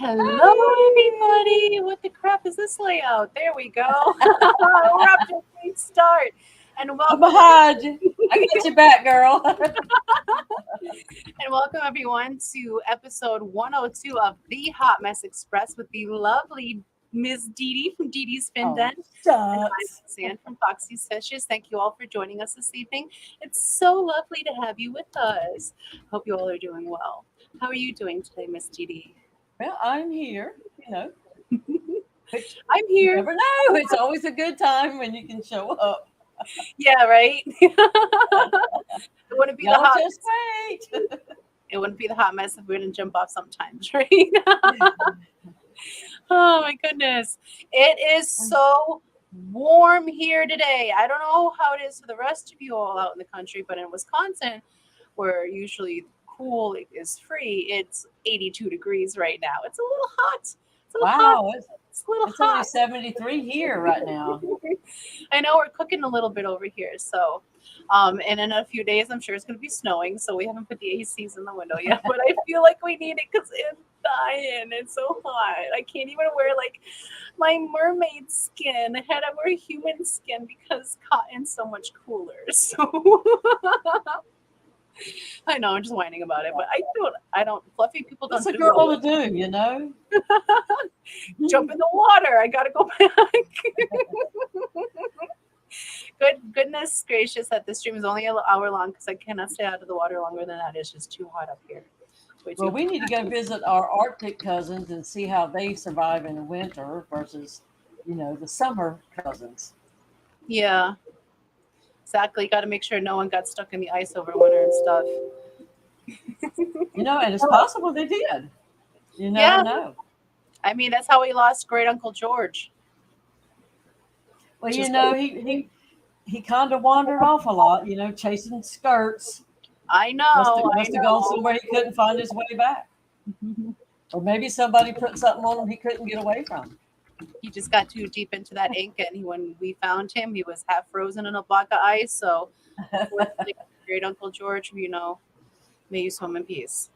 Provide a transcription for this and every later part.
Hello, everybody. What the crap is this layout? There we go. We're up to a great start. And I'm welcome, behind you. I got your back, girl. everyone to episode 102 of the Hot Mess Express with the lovely Miss Didi from Didi's Fin Oh, Den. And I'm shucks. Roxanne from Foxy's Fishes. Thank you all for joining us this evening. It's so lovely to have you with us. Hope you all are doing well. How are you doing today, Miss Didi? Well, I'm here, you know, which I'm you here. never know. It's always a good time when you can show up. Yeah, right? It wouldn't be the Y'all hot just wait. it wouldn't be the hot mess if we didn't jump off sometimes, right? Oh my goodness. It is so warm here today. I don't know how it is for the rest of you all out in the country, but in Wisconsin, where usually cool is free, it's 82 degrees right now. It's a little hot. It's a little hot. Wow, It's a little it's only hot. 73 here right now. I know we're cooking a little bit over here, so and in a few days, I'm sure it's going to be snowing. So we haven't put the ACs in the window yet, but I feel like we need it because it's dying. It's so hot. I can't even wear like my mermaid skin. I had to wear human skin because cotton's so much cooler. So I know I'm just whining about it, but I don't. Fluffy people don't What's a do girl well. to do, you know? Jump in the water. I gotta go back. Goodness gracious that this stream is only an hour long because I cannot stay out of the water longer than that. It's just too hot up here. It's way Well, too we need to go visit our Arctic cousins and see how they survive in the winter versus, the summer cousins. Yeah, exactly. Got to make sure no one got stuck in the ice over winter and stuff. And it's possible they did. You never Yeah, know. I mean that's how we lost Great Uncle George. Well, Just he kind of wandered off a lot, chasing skirts. I Must have know, I must have gone know. somewhere he couldn't find his way back, or maybe somebody put something on him he couldn't get away from. He just got too deep into that ink, and when we found him, he was half frozen in a block of ice. So, unfortunately, Great Uncle George, may you swim in peace.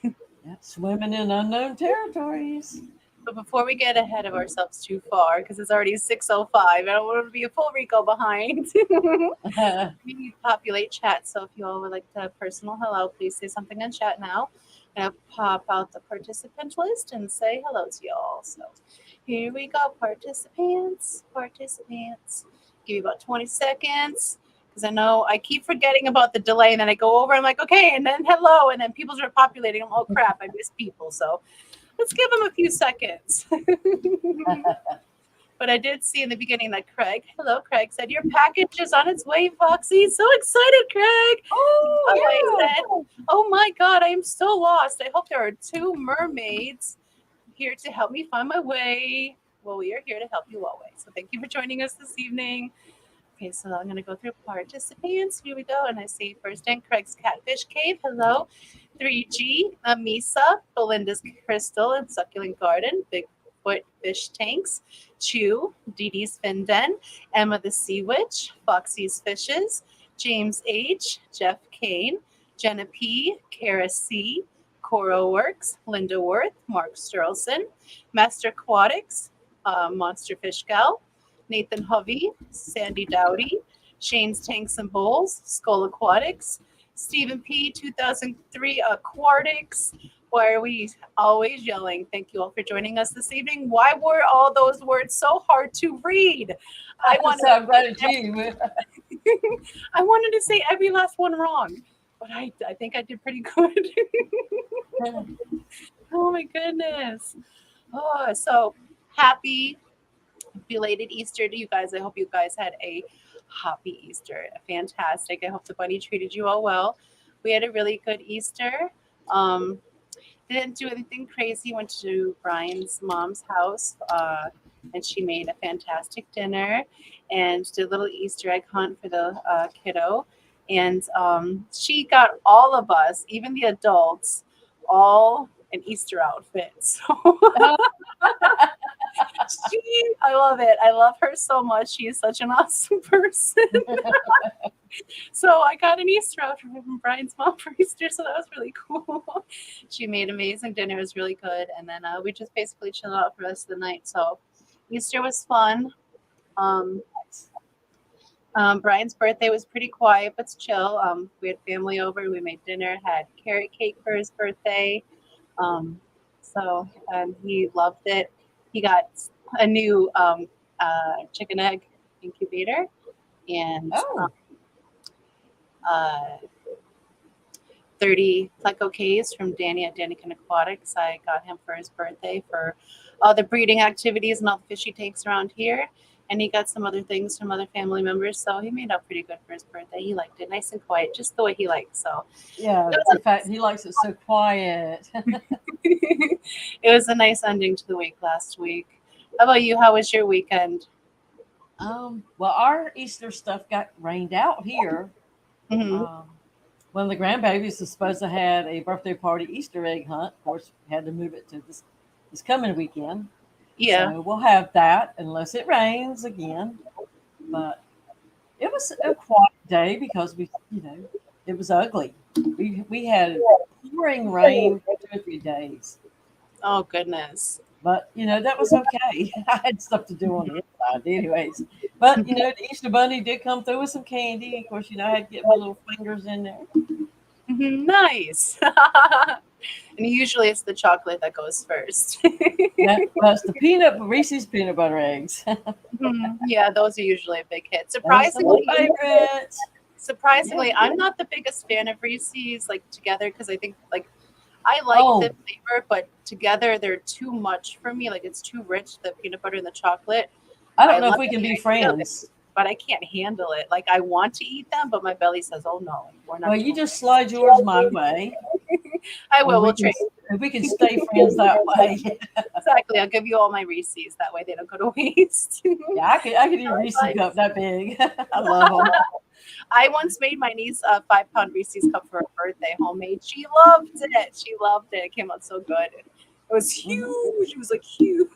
Yeah, swimming in unknown territories. But before we get ahead of ourselves too far, because it's already 6:05, I don't want to be a full Rico behind. We need to populate chat. So if you all would like to have personal hello, please say something in chat now. I'm gonna pop out the participant list and say hello to y'all. So here we go, participants. Give you about 20 seconds. Because I know I keep forgetting about the delay, and then I go over. I'm like, okay, and then hello, and then people start populating. I'm, oh crap, I miss people. So let's give them a few seconds. But I did see in the beginning that Craig said, your package is on its way, Foxy. So excited, Craig. I Oh said, oh my God, I am so lost. I hope there are two mermaids here to help me find my way. Well, we are here to help you always. So thank you for joining us this evening. Okay, so I'm going to go through participants. Here we go. And I see first in Craig's Catfish Cave. Hello. 3G, Amisa, Belinda's Crystal and Succulent Garden, Bigfoot Fish Tanks, Chew, Dee Dee's Fin Den, Emma the Sea Witch, Foxy's Fishes, James H., Jeff Kane, Jenna P., Kara C., Coro Works, Linda Worth, Mark Sterlson, Master Aquatics, Monster Fish Gal, Nathan Hovey, Sandy Dowdy, Shane's Tanks and Bowls, Skull Aquatics, Stephen P. 2003 Aquatics. Why are we always yelling? Thank you all for joining us this evening. Why were all those words so hard to read? I wanted, so I'm glad it's you. I wanted to say every last one wrong, but I think I did pretty good. Oh my goodness. Oh, so happy belated Easter to you guys. I hope you guys had a happy Easter. Fantastic. I hope the bunny treated you all well. We had a really good Easter. Um, didn't do anything crazy. Went to Brian's mom's house, and she made a fantastic dinner and did a little Easter egg hunt for the kiddo. And she got all of us, even the adults, all an Easter outfit. So I love it. I love her so much. She is such an awesome person. So I got an Easter outfit from Brian's mom for Easter, so that was really cool. She made amazing dinner. It was really good. And then we just basically chilled out for the rest of the night. So Easter was fun. Brian's birthday was pretty quiet but chill. We had family over. We made dinner, had carrot cake for his birthday. He loved it. He got a new chicken egg incubator and uh, 30 Pleco Ks from Danny at Dannykin Aquatics. I got him for his birthday for all the breeding activities and all the fish he takes around here. And he got some other things from other family members. So he made out pretty good for his birthday. He liked it. Nice and quiet, just the way he likes. So yeah, in fact, he likes it so quiet. it was a nice ending to the week last week. How about you? How was your weekend? Well, our Easter stuff got rained out here. Mm-hmm. One of the grandbabies was supposed to have a birthday party Easter egg hunt. Of course, we had to move it to this coming weekend. Yeah. So we'll have that unless it rains again. But it was a quiet day because it was ugly. We had pouring rain for 2 or 3 days. Oh, goodness. But, that was okay. I had stuff to do on the inside anyways. But, the Easter Bunny did come through with some candy. Of course, I had to get my little fingers in there. Mm-hmm. Nice. And usually it's the chocolate that goes first. That's the Reese's peanut butter eggs. Yeah, those are usually a big hit. Surprisingly, I'm not the biggest fan of Reese's together because I think I like the flavor, but together they're too much for me. It's too rich, the peanut butter and the chocolate. I don't know if we can be friends. But I can't handle it. I want to eat them, but my belly says, "Oh no, we're not." Well, you just slide yours my way. I will. We'll trade. If we can stay friends that way. Exactly. I'll give you all my Reese's. That way they don't go to waste. Yeah, I could eat a Reese's cup that big. I love them. I once made my niece a 5-pound Reese's cup for her birthday, homemade. She loved it. It came out so good. It was huge. It was huge.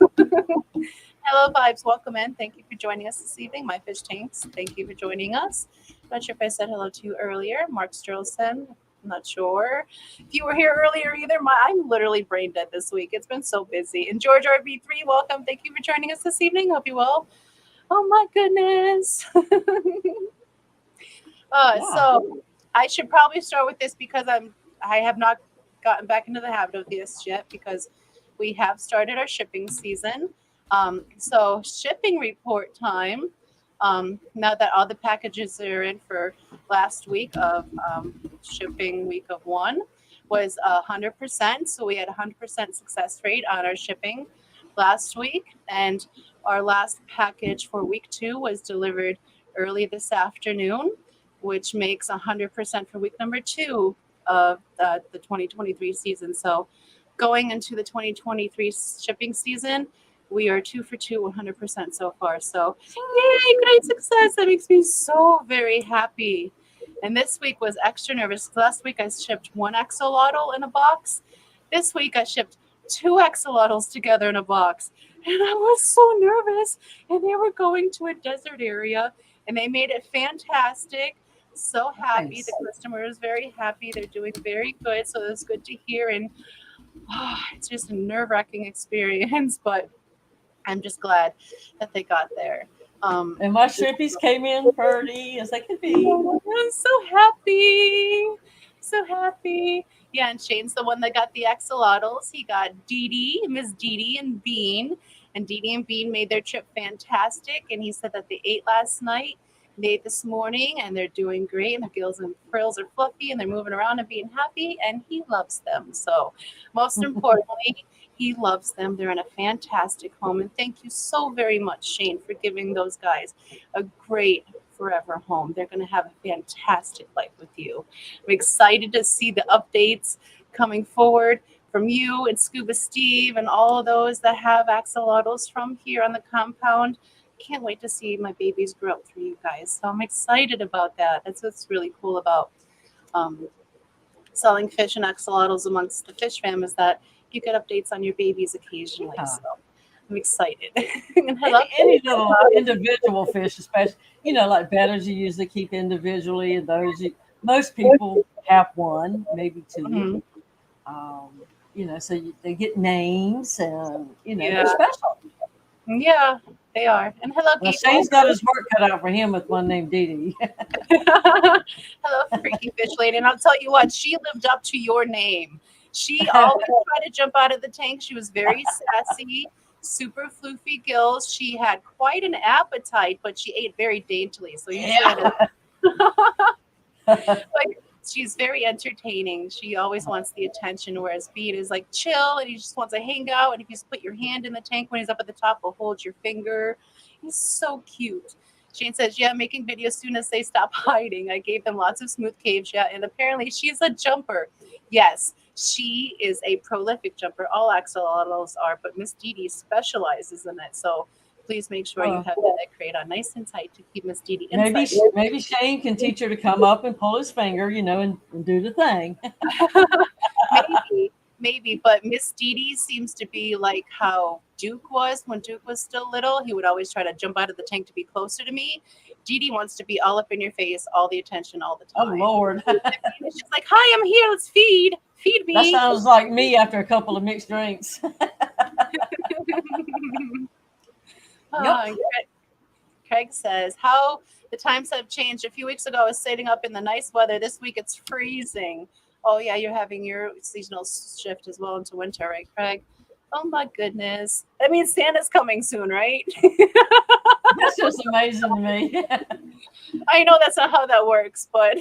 Hello, Vibes. Welcome in. Thank you for joining us this evening. My fish tanks. Thank you for joining us. I'm not sure if I said hello to you earlier. Mark Sturleson. I'm not sure if you were here earlier either. I'm literally brain dead this week. It's been so busy. And George RB3, welcome. Thank you for joining us this evening. Hope you well. Oh my goodness. So I should probably start with this because I have not gotten back into the habit of this yet because we have started our shipping season. So shipping report time. Now that all the packages are in for last week of shipping week of 1 was 100%. So we had 100% success rate on our shipping last week. And our last package for week 2 was delivered early this afternoon, which makes 100% for week number 2 of the 2023 season. So going into the 2023 shipping season, we are 2 for 2, 100% so far. So yay, great success. That makes me so very happy. And this week was extra nervous. Last week I shipped 1 axolotl in a box. This week I shipped 2 axolotls together in a box. And I was so nervous. And they were going to a desert area and they made it fantastic. So happy. Nice. The customer is very happy. They're doing very good. So it was good to hear. And it's just a nerve-wracking experience, but I'm just glad that they got there. And my shrimpies came in pretty as they could be. I'm so happy. So happy. Yeah, and Shane's the one that got the axolotls. He got Miss Didi and Bean. And Didi and Bean made their trip fantastic. And he said that they ate last night. They ate this morning, and they're doing great. And their gills and frills are fluffy, and they're moving around and being happy. And he loves them. So most importantly, he loves them. They're in a fantastic home. And thank you so very much, Shane, for giving those guys a great forever home. They're going to have a fantastic life with you. I'm excited to see the updates coming forward from you and Scuba Steve and all of those that have axolotls from here on the compound. Can't wait to see my babies grow up through you guys. So I'm excited about that. That's what's really cool about selling fish and axolotls amongst the fish fam is that you get updates on your babies occasionally. Yeah. So I'm excited. And I Any, love any little individual fish, especially, like betters you usually keep individually, and most people have one, maybe two. Mhm. So they get names, and they're Yeah, special. yeah, they are. And hello, Well, Geek. Shane's got his work cut out for him with one named Didi. Hello, Freaky Fish Lady. And I'll tell you what, she lived up to your name. She always tried to jump out of the tank. She was very sassy, super floofy gills. She had quite an appetite, but she ate very daintily. So you should. Like, she's very entertaining. She always wants the attention, whereas Beat is like chill and he just wants to hang out. And if you just put your hand in the tank when he's up at the top, he'll hold your finger. He's so cute. Shane says, yeah, making videos soon as they stop hiding. I gave them lots of smooth caves, yeah, and apparently she's a jumper. Yes, she is a prolific jumper. All axolotls are, but Miss Didi specializes in it. So please make sure you have that crate on nice and tight to keep Miss Didi inside. Maybe Shane can teach her to come up and pull his finger, and do the thing. Maybe, but Miss Didi seems to be like how Duke was when Duke was still little. He would always try to jump out of the tank to be closer to me. Didi wants to be all up in your face, all the attention, all the Oh time. Lord, It's just like, hi, I'm here. Let's feed me. that sounds like me after a couple of mixed drinks. Yep. Craig says, how the times have changed. A few weeks ago, I was sitting up in the nice weather. This week, it's freezing. Oh, yeah, you're having your seasonal shift as well into winter, right, Craig? Oh, my goodness. That means Santa's coming soon, right? That's just amazing to me. I know that's not how that works, but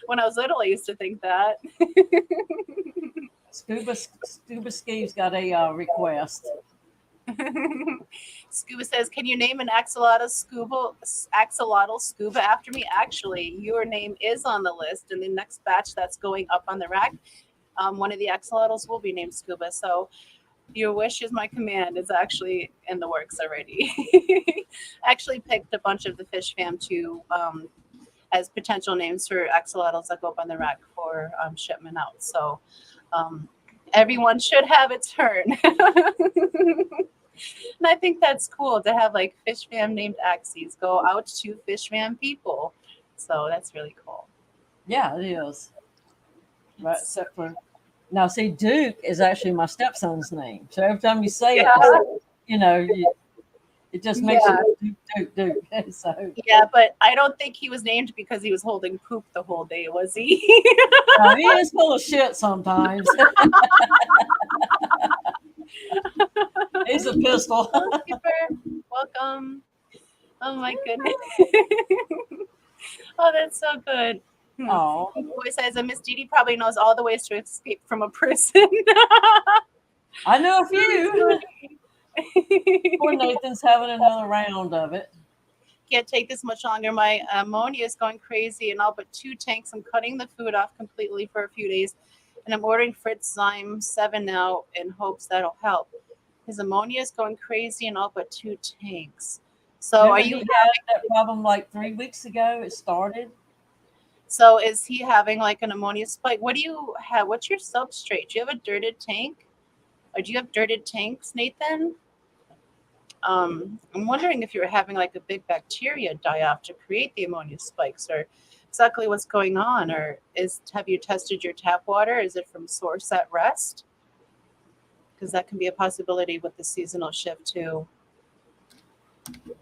when I was little, I used to think that. Scuba Skee's got a request. Scuba says, can you name an axolotl scuba after me? Actually, your name is on the list, and the next batch that's going up on the rack, one of the axolotls will be named Scuba. So your wish is my command. It's actually in the works already. I actually picked a bunch of the Fishfam to as potential names for axolotls that go up on the rack for shipment out. So everyone should have a turn. And I think that's cool to have like Fishfam named Axies go out to Fishfam people. So that's really cool. Yeah, it is. Right, except for now, see, Duke is actually my stepson's name. So every time you say it, it just makes it Duke. So yeah, but I don't think he was named because he was holding poop the whole day, was he? He is full of shit sometimes. He's a pistol. Welcome. Oh my goodness. Oh, that's so good. Oh, Boy says that Miss Didi probably knows all the ways to escape from a prison. I know a few. Poor Nathan's having another round of it. Can't take this much longer. My ammonia is going crazy and all but 2 tanks. I'm cutting the food off completely for a few days. And I'm ordering Fritz Zyme 7 now in hopes that'll help. His ammonia is going crazy and all but 2 tanks. So Remember are you having that problem like 3 weeks ago? It started. So is he having like an ammonia spike? What do you have? What's your substrate? Do you have a dirted tank? Or do you have dirted tanks, Nathan? I'm wondering if you're having like a big bacteria die off to create the ammonia spikes, or exactly what's going on, or have you tested your tap water? Is it from source at rest? Because that can be a possibility with the seasonal shift too.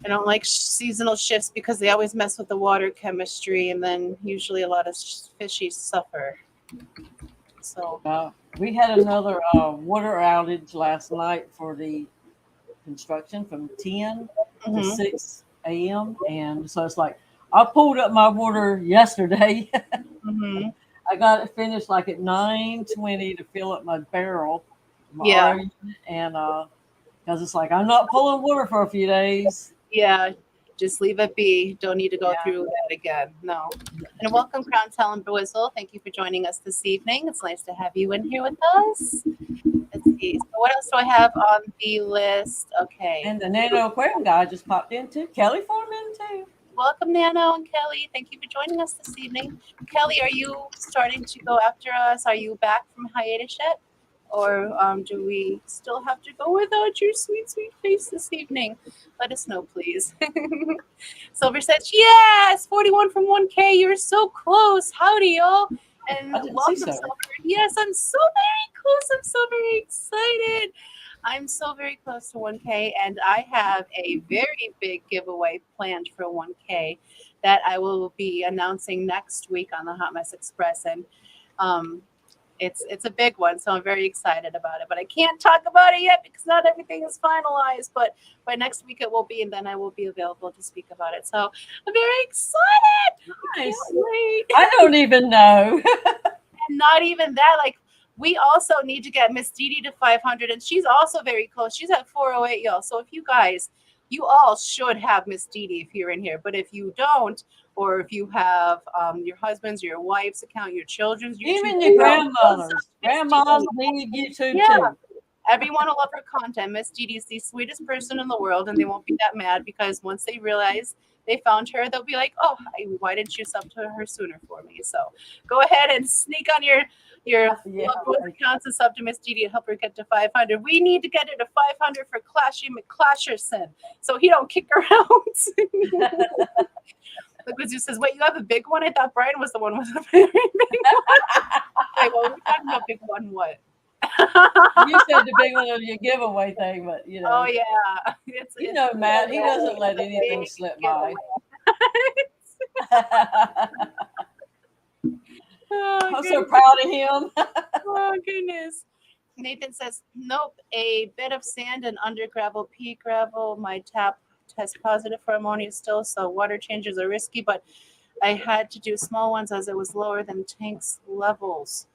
I don't like seasonal shifts because they always mess with the water chemistry, and then usually a lot of fishies suffer. So we had another water outage last night for the construction from 10 to 6 a.m. And so it's like I pulled up my water yesterday. I got it finished like at 9:20 to fill up my barrel. And because it's like I'm not pulling water for a few days. Yeah, just leave it be. Don't need to go through that again. No. And welcome, Crown Tell and Brizzle. Thank you for joining us this evening. It's nice to have you in here with us. Let's see. So what else do I have on the list? Okay. And the Nano Aquarium guy just popped in too. Kelly Foreman too. Welcome, Nano and Kelly. Thank you for joining us this evening. Kelly, are you starting to go after us? Are you back from hiatus yet? Or do we still have to go without your sweet, sweet face this evening? Let us know, please. Silver says, yes, 41 from 1K. You're so close. Howdy, y'all. And I didn't see welcome, so. Silver. Yes, I'm so very close. I'm so very excited. I'm so very close to 1K, and I have a very big giveaway planned for 1K that I will be announcing next week on the Hot Mess Express. And um, it's a big one, so I'm very excited about it. But I can't talk about it yet because not everything is finalized. But by next week it will be, and then I will be available to speak about it. So I'm very excited. Nice. Can't wait. I don't even know. And not even that, like we also need to get Miss Didi to 500, and she's also very close. She's at 408, y'all. So if you guys, you all should have Miss Didi if you're in here. But if you don't, or if you have your husband's, your wife's account, your children's, Even your grandmothers. Grandmas need YouTube yeah. too. Everyone will love her content. Miss Didi is the sweetest person in the world, and they won't be that mad because once they realize they found her, they'll be like, "Oh, why didn't you sub to her sooner for me?" So go ahead and sneak on your loved one's accounts and sub to Miss Didi and help her get to 500. We need to get her to 500 for Clashy McClasherson, so he don't kick her out. Look, Wizzy says, "Wait, you have a big one? I thought Brian was the one with a very big one." Okay, well, we're talking about big one. What? You said the big one of your giveaway thing, but you know. Oh yeah, it's Matt, he doesn't let anything slip by. I'm so proud of him. Oh goodness. Nathan says, nope, a bit of sand and under gravel, pea gravel. My tap test positive for ammonia still, so water changes are risky, but I had to do small ones as it was lower than tank's levels.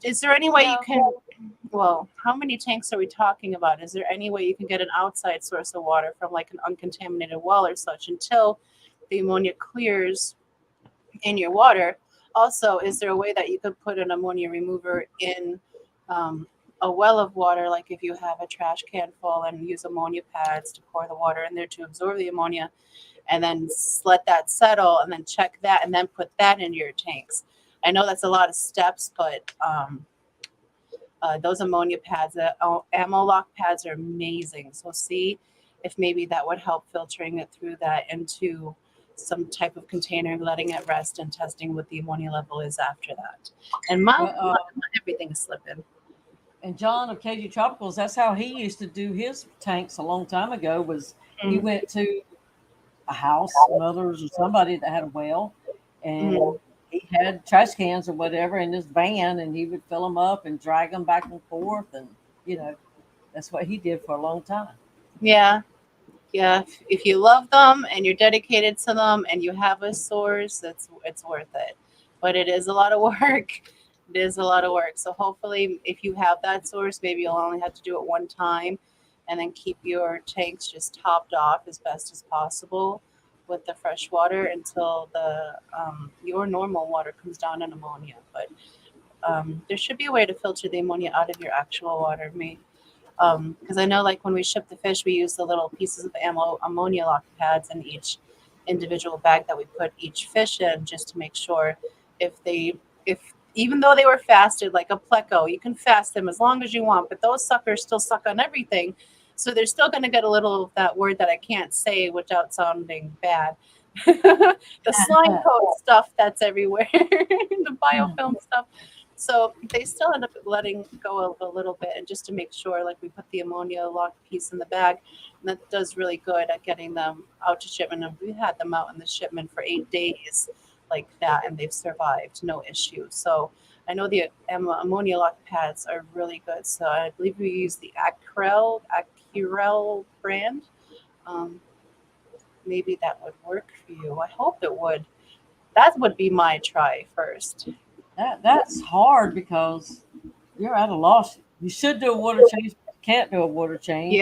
Is there any way you can, well, how many tanks are we talking about? Is there any way you can get an outside source of water from like an uncontaminated well or such until the ammonia clears in your water? Also, is there a way that you could put an ammonia remover in a well of water, like if you have a trash can full and use ammonia pads to pour the water in there to absorb the ammonia, and then let that settle and then check that and then put that into your tanks? I know that's a lot of steps, but those ammonia pads, ammo lock pads are amazing. So see if maybe that would help filtering it through that into some type of container, letting it rest and testing what the ammonia level is after that. And everything is slipping. And John of KG Tropicals, that's how he used to do his tanks a long time ago. Was he went to a house, mothers or somebody that had a well, and he had trash cans or whatever in his van, and he would fill them up and drag them back and forth, and that's what he did for a long time. Yeah. If you love them and you're dedicated to them and you have a source, it's worth it. But it is a lot of work. It is a lot of work. So hopefully, if you have that source, maybe you'll only have to do it one time, and then keep your tanks just topped off as best as possible with the fresh water until the your normal water comes down in ammonia. But there should be a way to filter the ammonia out of your actual water. Because I know, like when we ship the fish, we use the little pieces of ammonia lock pads in each individual bag that we put each fish in, just to make sure if even though they were fasted, like a pleco, you can fast them as long as you want, but those suckers still suck on everything. So they're still going to get a little of that word that I can't say without sounding bad. The slime coat stuff that's everywhere, the biofilm stuff. So they still end up letting go of a little bit, and just to make sure, like we put the ammonia lock piece in the bag, and that does really good at getting them out to shipment. And we had them out in the shipment for 8 days like that, and they've survived, no issue. So I know the ammonia lock pads are really good. So I believe we use the Acurel brand. Maybe that would work for you. I hope it would. That would be my try first. That's hard because you're at a loss. You should do a water change, but you can't do a water change.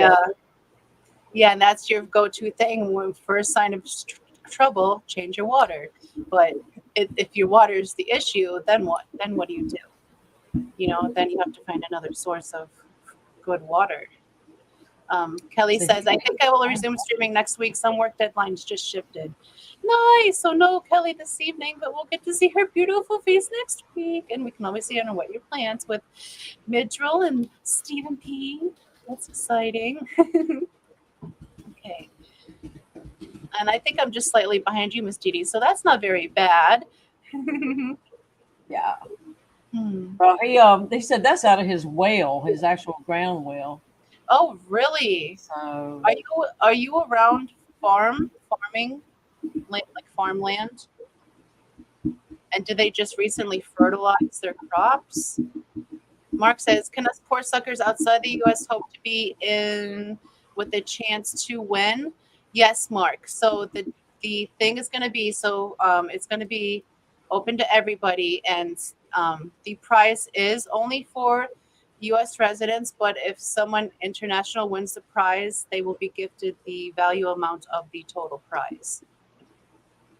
Yeah, and that's your go-to thing. When first sign of trouble, change your water. But if your water is the issue, then what? Then what do you do? Then you have to find another source of good water. Kelly says, I think I will resume streaming next week. Some work deadlines just shifted. Nice. So no Kelly this evening, but we'll get to see her beautiful face next week. And we can always see on What Your Plans with Midrill and Stephen P. That's exciting. Okay. And I think I'm just slightly behind you, Miss Didi. So that's not very bad. Yeah. Hmm. Well, they said that's out of his well, his actual ground well. Oh, really? So Are you around farming, like farmland? And did they just recently fertilize their crops? Mark says, can us poor suckers outside the U.S. hope to be in with a chance to win? Yes, Mark. So the thing is going to be it's going to be open to everybody, and the prize is only for U.S. residents. But if someone international wins the prize, they will be gifted the value amount of the total prize,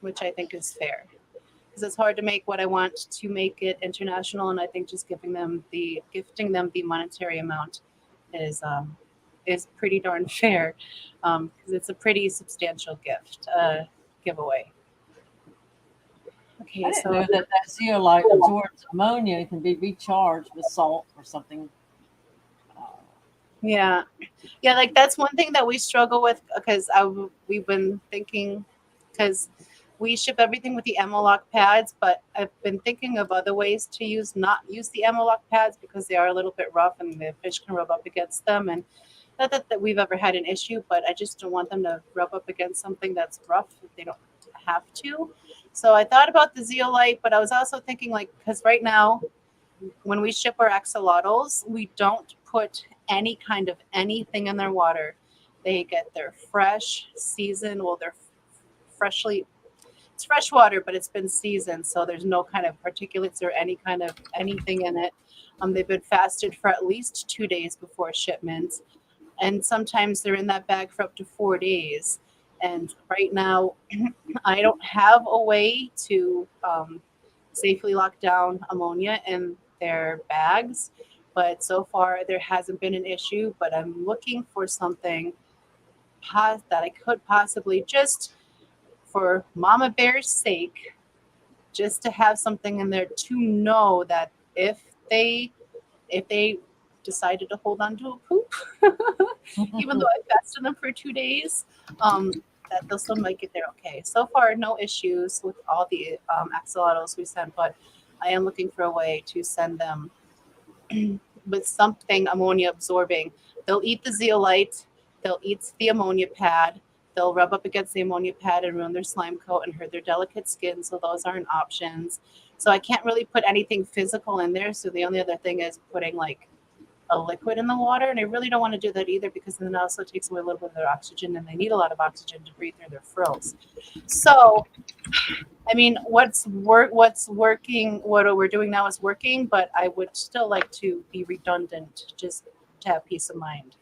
which I think is fair. Because it's hard to make what I want to make it international, and I think just gifting them the monetary amount is pretty darn fair, because it's a pretty substantial giveaway. Okay, I didn't so know that zeolite absorbs ammonia and can be recharged with salt or something. yeah, like that's one thing that we struggle with, because we've been thinking, because we ship everything with the Emolock pads, but I've been thinking of other ways to not use the Emolock pads, because they are a little bit rough and the fish can rub up against them. And not that we've ever had an issue, but I just don't want them to rub up against something that's rough if they don't have to. So I thought about the zeolite, but I was also thinking, like, because right now, when we ship our axolotls, we don't put any kind of anything in their water. They get their fresh, seasoned, they're freshly, it's fresh water, but it's been seasoned, so there's no kind of particulates or any kind of anything in it. They've been fasted for at least 2 days before shipment, and sometimes they're in that bag for up to 4 days. And right now, I don't have a way to safely lock down ammonia in their bags, but so far there hasn't been an issue. But I'm looking for something that I could possibly, just for Mama Bear's sake, just to have something in there to know that if they decided to hold on to a poop, even though I fasted them for 2 days, that they'll still make it there okay. So far, no issues with all the axolotls we sent, but I am looking for a way to send them with something ammonia absorbing. They'll eat the zeolite, they'll eat the ammonia pad, they'll rub up against the ammonia pad and ruin their slime coat and hurt their delicate skin, so those aren't options. So I can't really put anything physical in there, so the only other thing is putting like a liquid in the water, and I really don't want to do that either, because then it also takes away a little bit of their oxygen, and they need a lot of oxygen to breathe through their frills. So I mean, what's working, what we're doing now is working, but I would still like to be redundant, just to have peace of mind.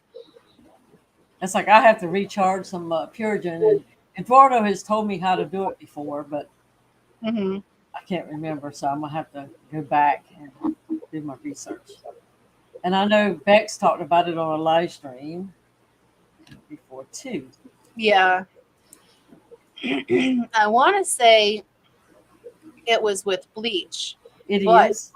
It's like I have to recharge some Purigen, and Eduardo has told me how to do it before, but Mm-hmm. I can't remember, so I'm gonna have to go back and do my research. And I know Bex talked about it on a live stream before too. Yeah. I want to say it was with bleach, It but is.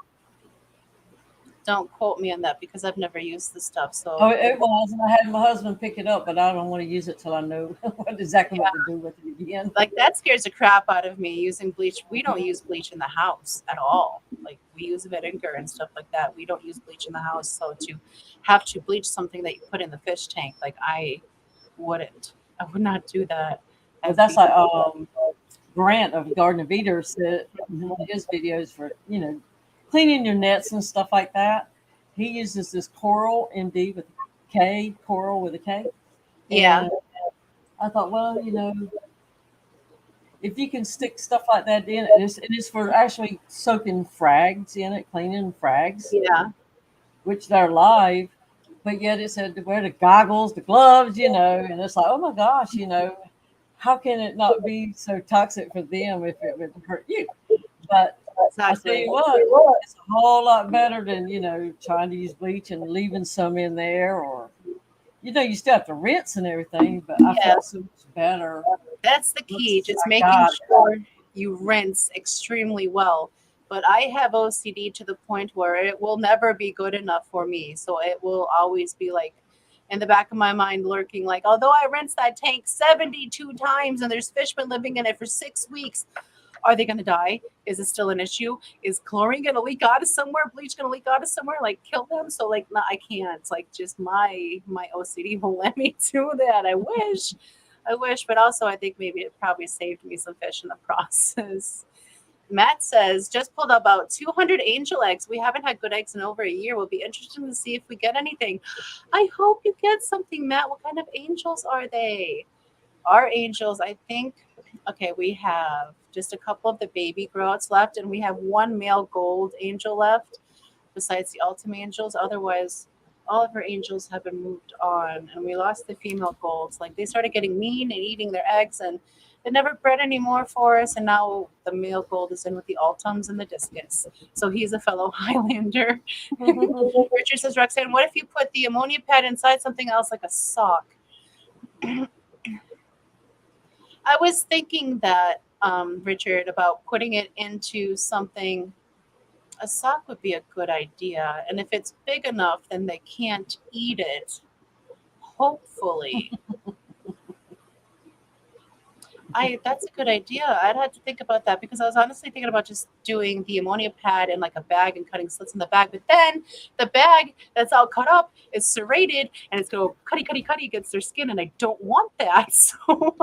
don't quote me on that, because I've never used the stuff. So Oh, it was, and I had my husband pick it up, but I don't want to use it till I know exactly what to do with it again. like, that scares the crap out of me, using bleach. We don't use bleach in the house at all. Like, we use vinegar and stuff like that. We don't use bleach in the house. So to have to bleach something that you put in the fish tank, like, I would not do that. But that's like Grant of Garden of Eden said in one of his videos for cleaning your nets and stuff like that. He uses this coral MD with a K, coral with a K. Yeah. And I thought, well, if you can stick stuff like that in, it is for actually soaking frags in it, cleaning frags. Yeah. Which they're live, but yet it said to wear the goggles, the gloves, and it's like, oh my gosh, how can it not be so toxic for them if it would hurt you? But I tell you what, it's a whole lot better than trying to use bleach and leaving some in there, or You still have to rinse and everything, but I Yeah, felt so much better that's the key. once Just I making got it. sure you rinse extremely well. But I have OCD to the point where it will never be good enough for me. So it will always be like in the back of my mind lurking, like, although I rinsed that tank 72 times and there's fish been living in it for 6 weeks, are they going to die? Is it still an issue? Is chlorine going to leak out of somewhere? Bleach going to leak out of somewhere? Like kill them? So like, no, I can't. It's like just my OCD won't let me do that. I wish, but also I think maybe it probably saved me some fish in the process. Matt says, just pulled about 200 angel eggs. We haven't had good eggs in over a year. We'll be interested to see if we get anything. I hope you get something, Matt. What kind of angels are they? Our angels, I think, okay, we have just a couple of the baby growouts left, and we have one male gold angel left besides the ultimate angels. Otherwise, all of our angels have been moved on, and we lost the female golds. Like they started getting mean and eating their eggs, and they never bred anymore for us. And now the male gold is in with the ultums and the discus. So he's a fellow Highlander. Richard says, Roxanne, what if you put the ammonia pad inside something else like a sock? I was thinking that, Richard, about putting it into something. A sock would be a good idea. And if it's big enough, then they can't eat it. Hopefully. That's a good idea. I'd have to think about that because I was honestly thinking about just doing the ammonia pad in like a bag and cutting slits in the bag. But then the bag that's all cut up is serrated and it's going to cutty against their skin, and I don't want that. So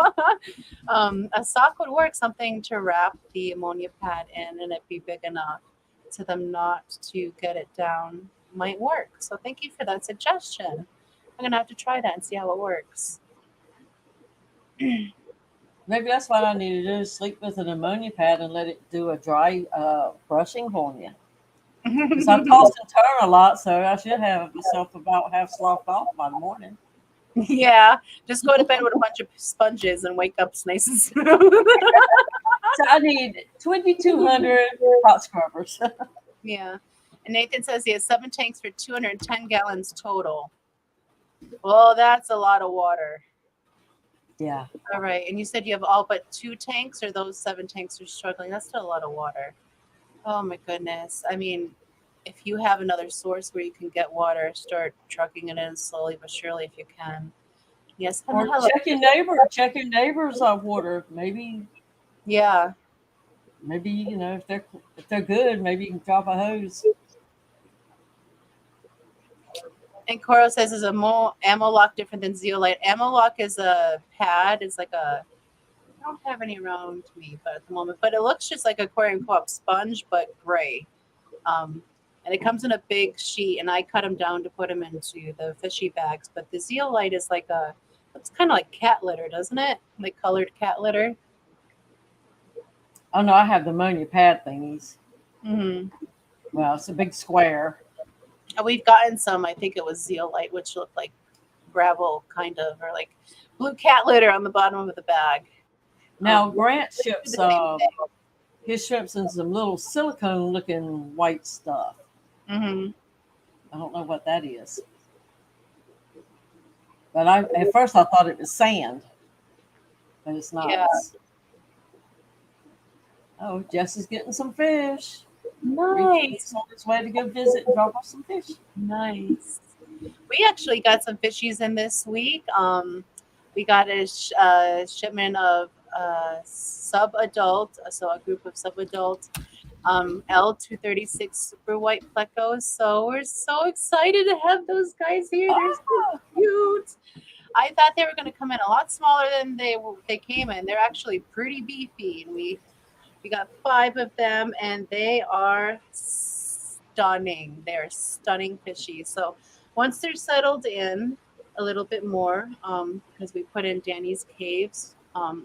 a sock would work, something to wrap the ammonia pad in, and it'd be big enough to them not to get it down. Might work. So thank you for that suggestion. I'm gonna have to try that and see how it works. Maybe that's what I need to do: is sleep with an ammonia pad and let it do a dry brushing for me. Because I toss and turn a lot, so I should have myself about half sloughed off by the morning. Yeah, just go to bed with a bunch of sponges and wake up nice and smooth. So I need 2,200 hot scrubbers. Yeah. And Nathan says he has 7 tanks for 210 gallons total. Well, that's a lot of water. Yeah. All right. And you said you have all but 2 tanks, or those 7 tanks are struggling? That's still a lot of water. Oh, my goodness. I mean, if you have another source where you can get water, start trucking it in slowly but surely if you can. Yes. Or check your neighbors' water. Maybe Yeah. if they're good, maybe you can drop a hose. And Coral says, is ammo lock different than zeolite? Ammo lock is a pad. It's like I don't have any around me, but at the moment, but it looks just like Aquarium Co-op sponge, but gray. And it comes in a big sheet, and I cut them down to put them into the fishy bags. But the zeolite is like it's kind of like cat litter, doesn't it? Like colored cat litter. Oh no, I have the ammonia pad thingies. Mm-hmm. Well, it's a big square. We've gotten some. I think it was zeolite, which looked like gravel, kind of, or like blue cat litter on the bottom of the bag. Now Grant ships his ships in some little silicone-looking white stuff. Mm-hmm. I don't know what that is, but at first I thought it was sand, but it's not. Yeah. Oh, Jess is getting some fish. Nice. He's on his way to go visit and drop off some fish. Nice. We actually got some fishies in this week. We got a shipment of sub-adult, so a group of sub-adult L236 super white plecos. So we're so excited to have those guys here. They're so cute. I thought they were going to come in a lot smaller than they came in. They're actually pretty beefy, and we got 5 of them, and they are stunning. They're stunning fishies. So once they're settled in a little bit more, because we put in Danny's caves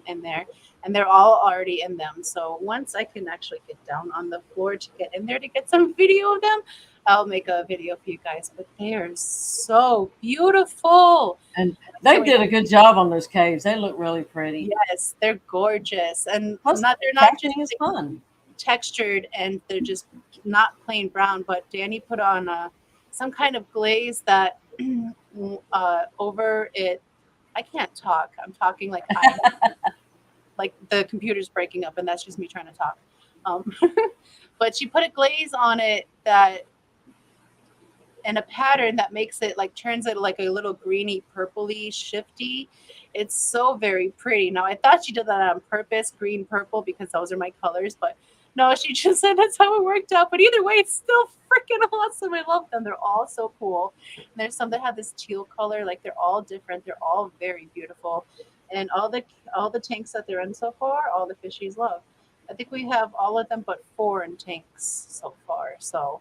in there, and they're all already in them. So once I can actually get down on the floor to get in there to get some video of them, I'll make a video for you guys. But they are so beautiful. And they did a good job on those caves. They look really pretty. Yes, they're gorgeous. And Plus, they're not just is fun. textured, and they're just not plain brown, but Danny put on some kind of glaze that over it. I can't talk. I'm talking like I like the computer's breaking up, and that's just me trying to talk. Um, but she put a glaze on it that and a pattern that makes it like turns it like a little greeny purpley shifty. It's so very pretty. Now I thought she did that on purpose, green purple, because those are my colors, but no, she just said that's how it worked out. But either way, it's still freaking awesome. I love them. They're all so cool. And there's some that have this teal color, like they're all different. They're all very beautiful. And all the tanks that they're in so far, all the fishies love. I think we have all of them but four in tanks so far. So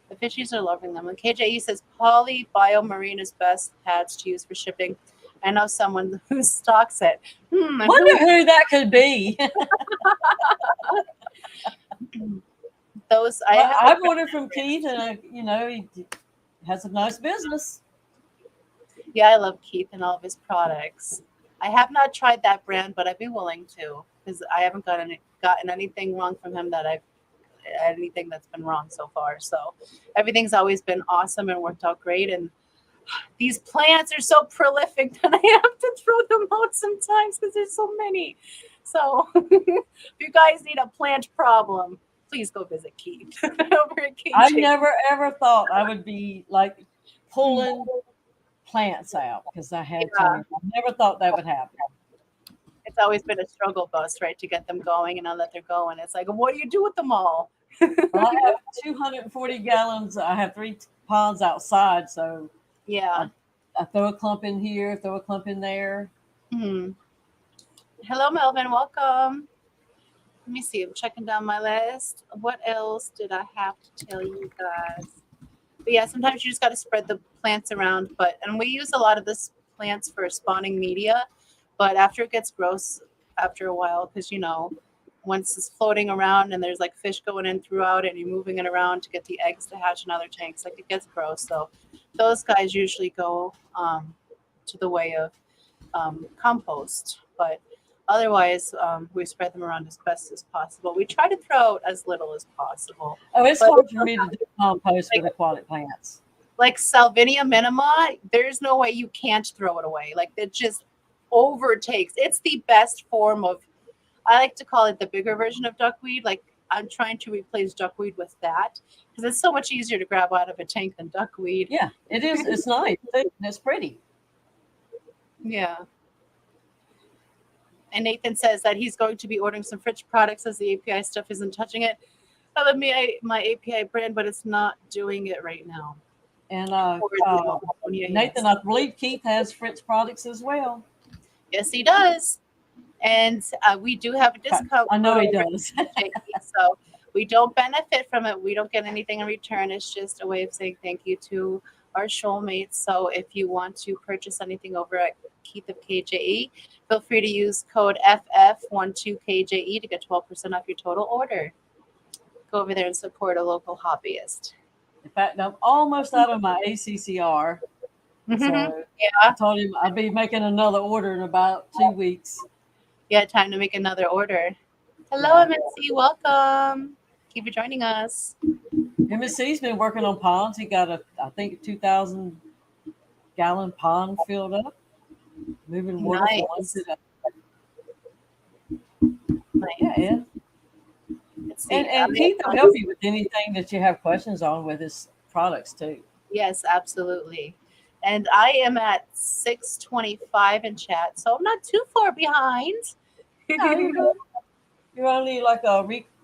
the fishies are loving them. And KJE says poly biomarine is best pads to use for shipping. I know someone who stocks it. Wonder who that could be. Those I've ordered from Keith, and he has a nice business. Yeah, I love Keith and all of his products. I have not tried that brand, but I'd be willing to because I haven't gotten anything wrong from him anything that's been wrong so far. So everything's always been awesome and worked out great. And these plants are so prolific that I have to throw them out sometimes because there's so many. So if you guys need a plant problem, please go visit Keith over at KJ. I never ever thought I would be like pulling plants out because I had to. I never thought that would happen. It's always been a struggle bus, right, to get them going, and now that they're going, it's like, what do you do with them all? Well, I have 240 gallons. I have 3 ponds outside, so yeah, I throw a clump in here, throw a clump in there. Mm-hmm. Hello, Melvin. Welcome. Let me see. I'm checking down my list. What else did I have to tell you guys? But yeah, sometimes you just got to spread the plants around. And we use a lot of this plants for spawning media. But after it gets gross, after a while, because once it's floating around and there's like fish going in throughout it, and you're moving it around to get the eggs to hatch in other tanks, like it gets gross. So those guys usually go to the way of compost. But otherwise, we spread them around as best as possible. We try to throw out as little as possible. Oh, it's hard for me to do compost with aquatic plants. Like Salvinia minima, there's no way you can't throw it away. Like it just overtakes. It's the best form of, I like to call it the bigger version of duckweed. Like I'm trying to replace duckweed with that because it's so much easier to grab out of a tank than duckweed. Yeah, it is. It's nice. It's pretty. Yeah. And Nathan says that he's going to be ordering some fridge products as the API stuff isn't touching it. I love my API brand, but it's not doing it right now. And Nathan, I believe Keith has Fritz products as well. Yes, he does. And we do have a discount. I know he does. So we don't benefit from it. We don't get anything in return. It's just a way of saying thank you to our shoalmates. So if you want to purchase anything over at Keith of KJE, feel free to use code FF12KJE to get 12% off your total order. Go over there and support a local hobbyist. In fact, I'm almost out of my ACCR. So yeah. I told him I'd be making another order in about 2 weeks. Yeah, time to make another order. Hello, MSC. Welcome. Thank you for joining us. MSC's been working on ponds. He got I think, a 2,000 gallon pond filled up. Moving water from one to the Nice. Yeah. And Keith will help you with anything that you have questions on with his products too. Yes, absolutely. And I am at 625 in chat, so I'm not too far behind. No, you're only like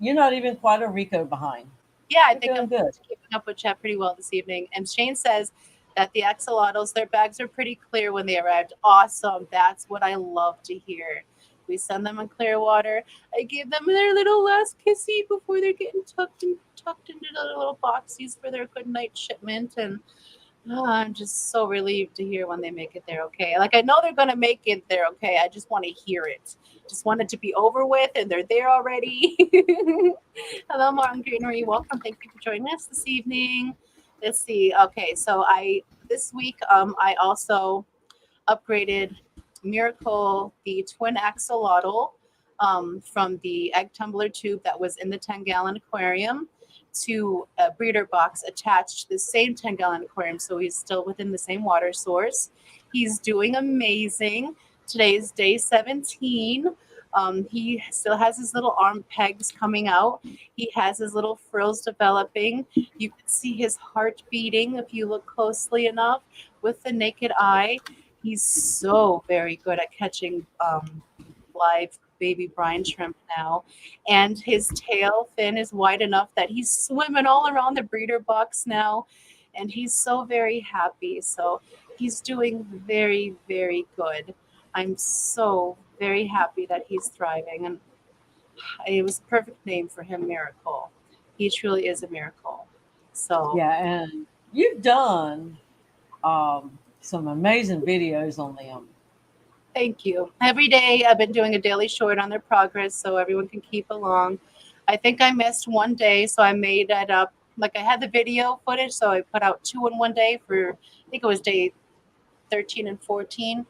you're not even quite a Rico behind. Yeah, I think I'm good. Keeping up with chat pretty well this evening. And Shane says that the axolotls, their bags are pretty clear when they arrived. Awesome. That's what I love to hear. We send them in clear water. I give them their little last kissy before they're getting tucked into the little boxies for their good night shipment. And I'm just so relieved to hear when they make it there okay. Like I know they're going to make it there okay. I just want to hear it. Just want it to be over with and they're there already. Hello, Martin Greenery. Welcome. Thank you for joining us this evening. Let's see. Okay, so this week I also upgraded Miracle, the twin axolotl from the egg tumbler tube that was in the 10-gallon aquarium to a breeder box attached to the same 10-gallon aquarium, so he's still within the same water source. He's doing amazing. Today is day 17. He still has his little arm pegs coming out. He has his little frills developing. You can see his heart beating if you look closely enough with the naked eye. He's so very good at catching live baby brine shrimp now. And his tail fin is wide enough that he's swimming all around the breeder box now. And he's so very happy. So he's doing very, very good. I'm so very happy that he's thriving. And it was a perfect name for him, Miracle. He truly is a miracle. So Yeah, and you've done some amazing videos on them. thank you. Every day I've been doing a daily short on their progress so everyone can keep along. I think I missed one day, so I made that up. Like I had the video footage, so I put out 2 in one day for, I think it was day 13 and 14.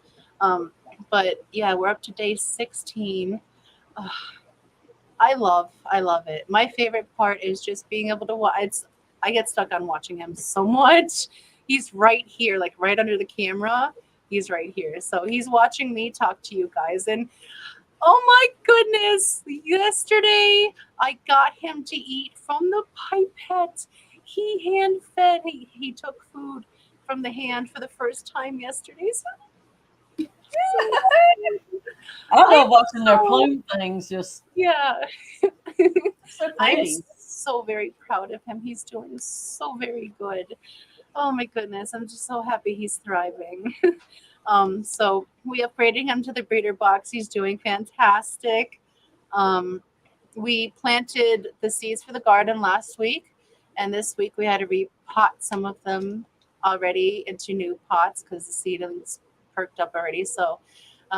But yeah, we're up to day 16. Ugh, I love it. My favorite part is just being able to watch. I get stuck on watching him so much. He's right here, like right under the camera. He's right here. So he's watching me talk to you guys. And oh my goodness, yesterday I got him to eat from the pipette. He hand fed, he took food from the hand for the first time yesterday. So I love I'm watching their so, plume things. Just yeah. so I'm pretty. so very proud of him. He's doing so very good. Oh my goodness, I'm just so happy he's thriving. So we upgraded him to the breeder box. He's doing fantastic. Um, we planted the seeds for the garden last week, and this week we had to repot some of them already into new pots because the seedlings perked up already. So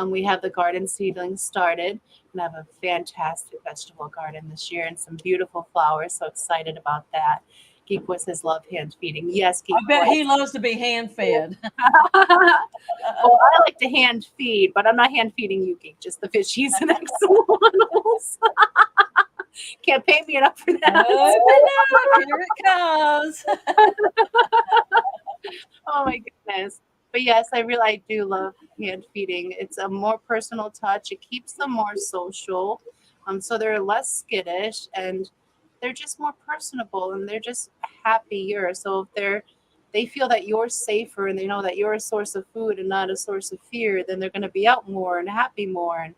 we have the garden seedlings started and have a fantastic vegetable garden this year and some beautiful flowers. So excited about that. Geek was his love hand feeding. Yes, Geek I bet was. he loves to be hand fed. Well, I like to hand feed, but I'm not hand feeding you, Geek, just the fishies and axolotls. Can't pay me enough for that. Oh, here it comes. Oh my goodness. But yes, I do love hand feeding. It's a more personal touch. It keeps them more social. So they're less skittish and they're just more personable and they're just happier. So if they feel that you're safer and they know that you're a source of food and not a source of fear, then they're going to be out more and happy more. And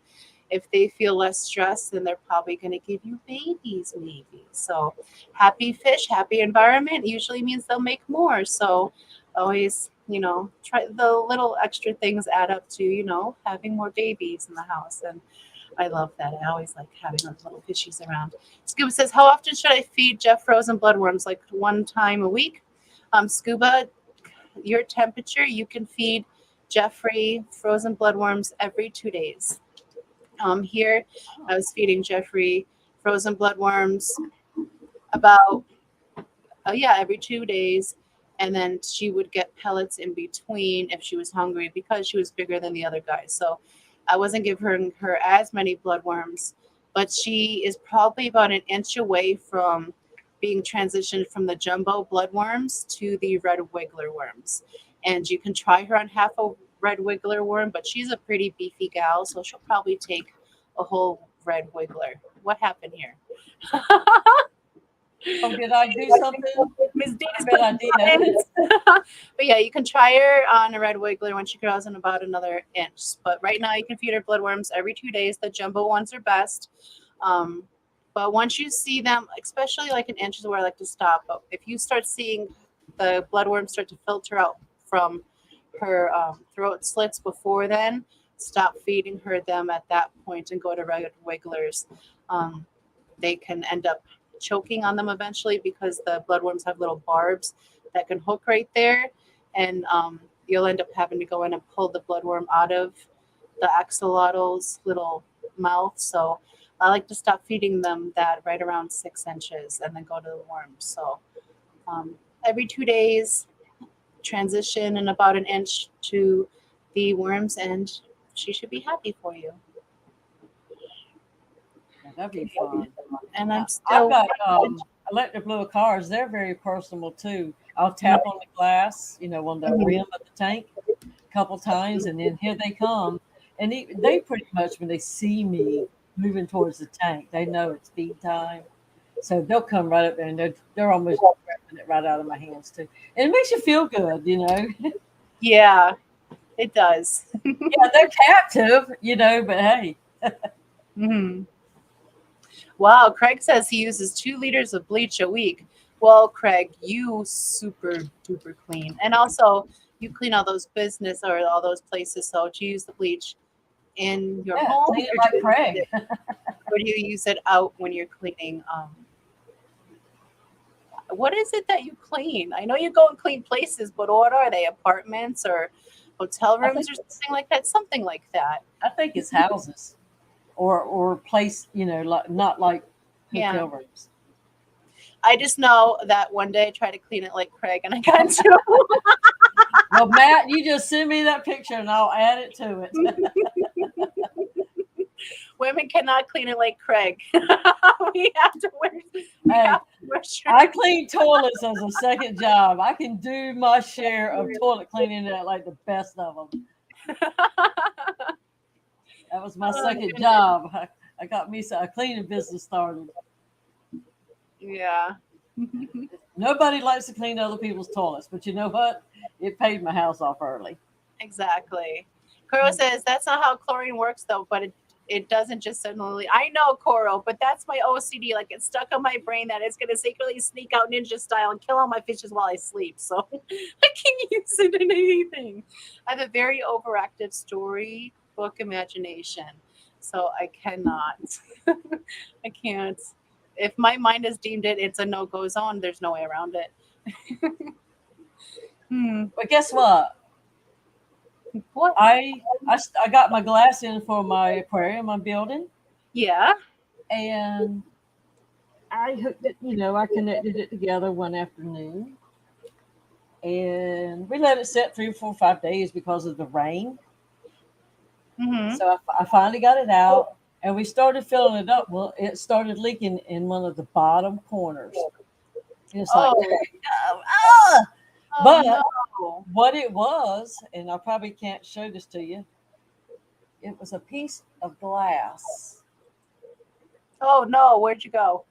if they feel less stressed, then they're probably going to give you babies, maybe. So happy fish, happy environment usually means they'll make more. So always, try the little extra things add up to, having more babies in the house. And I love that. I always like having those little fishies around. Scuba says, how often should I feed Jeff frozen bloodworms? Like 1 time a week? Scuba, your temperature, you can feed Jeffrey frozen bloodworms every 2 days. Here, I was feeding Jeffrey frozen bloodworms about every 2 days, and then she would get pellets in between if she was hungry because she was bigger than the other guys. So I wasn't giving her as many bloodworms, but she is probably about 1 inch away from being transitioned from the jumbo bloodworms to the red wiggler worms. And you can try her on half a red wiggler worm, but she's a pretty beefy gal, so she'll probably take a whole red wiggler. What happened here? Oh, did I do something? Miss Dina's Good idea. But yeah, you can try her on a red wiggler when she grows in about another inch. But right now, you can feed her bloodworms every 2 days. The jumbo ones are best. But once you see them, especially like 1 inch is where I like to stop. But if you start seeing the bloodworms start to filter out from her throat slits before then, stop feeding her them at that point and go to red wigglers. They can end up choking on them eventually because the bloodworms have little barbs that can hook right there, and you'll end up having to go in and pull the bloodworm out of the axolotl's little mouth. So I like to stop feeding them that right around 6 inches and then go to the worms. So every 2 days, transition in about 1 inch to the worms, and she should be happy for you. That'd be fun. And I'm I've still got electric blue cars, they're very personal too. I'll tap on the glass, on the Mhm. rim of the tank a couple times, and then here they come. And they pretty much, when they see me moving towards the tank, they know it's feed time. So they'll come right up there, and they're almost grabbing it right out of my hands too. And it makes you feel good. Yeah, it does. Yeah, they're captive, but hey. Mhm. Wow, Craig says he uses 2 liters of bleach a week. Well, Craig, you super duper clean. And also, you clean all those business or all those places. So, do you use the bleach in your Yeah, home clean it or like Craig. do you use it out when you're cleaning? What is it that you clean? I know you go and clean places, but what are they? Apartments or hotel I rooms think or something like that? Something like that. I think it's houses or place, like not like Yeah. hotel rooms. I just know that one day I tried to clean it like Craig and I got into Well, Matt, you just send me that picture and I'll add it to it. women cannot clean it like Craig. we have to wear we Hey, have to wear I shirts. clean toilets as a second job. I can do my share of toilet cleaning at like the best of them. That was my Oh, second goodness. job. I got me a cleaning business started. Yeah. Nobody likes to clean other people's toilets, but you know what? It paid my house off early. Exactly. Coro says that's not how chlorine works though, but it doesn't just suddenly. I know, Coro, but that's my OCD. Like it's stuck on my brain that it's gonna secretly sneak out ninja style and kill all my fishes while I sleep. So I can use it in anything. I have a very overactive storybook imagination, so I cannot. I can't. If my mind has deemed it, it's a no go zone. There's no way around it. Hmm. But guess what? What? I got my glass in for my aquarium I'm building, Yeah. and I hooked it. I connected it together one afternoon, and we let it set 3, 4, 5 days because of the rain. Mm-hmm. So I finally got it out, and we started filling it up. Well, it started leaking in one of the bottom corners. It's like, Oh. ah! Oh But no. what it was, and I probably can't show this to you, it was a piece of glass. Oh no. Where'd you go?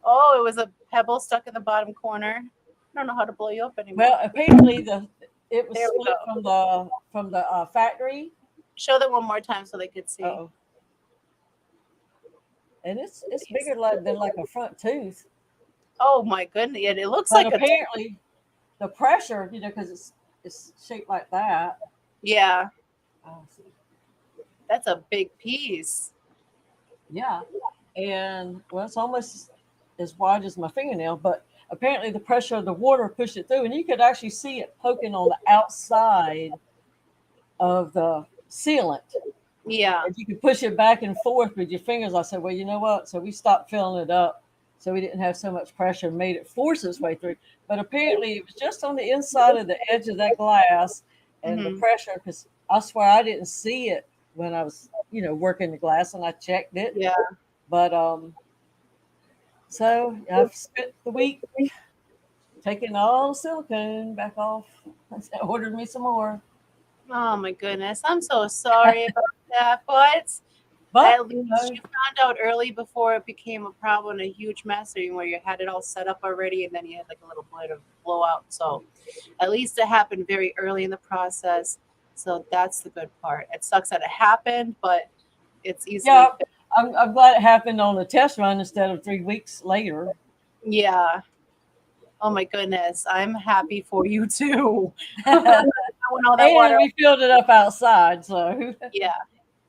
Oh, it was a pebble stuck in the bottom corner. I don't know how to blow you up anymore. Well, apparently it was There we split go. from the factory. Show them one more time so they could see. Oh, and it's bigger than like a front tooth. Oh my goodness. Yeah, it looks But like a apparently the pressure, because it's shaped like that. yeah, Oh, see. that's a big piece. Yeah, and well, it's almost as wide as my fingernail, but apparently the pressure of the water pushed it through, and you could actually see it poking on the outside of the sealant. Yeah. If you could push it back and forth with your fingers, I said, well, you know what? So we stopped filling it up, so we didn't have so much pressure, and made it force its way through. But apparently it was just on the inside of the edge of that glass, and the Hmm. pressure, because I swear I didn't see it when I was, working the glass, and I checked it. Yeah. But so I've spent the week taking all the silicone back off. I ordered me some more. Oh my goodness. I'm so sorry about that, but But at least you found out early before it became a problem, a huge mess, or where you had it all set up already, and then you had like a little bit of blowout. So at least it happened very early in the process. So that's the good part. It sucks that it happened, but it's easily yeah, fixed. I'm glad it happened on the test run instead of 3 weeks later. Yeah. Oh my goodness. I'm happy for you too. And When all that water. we filled it up outside. So, Yeah.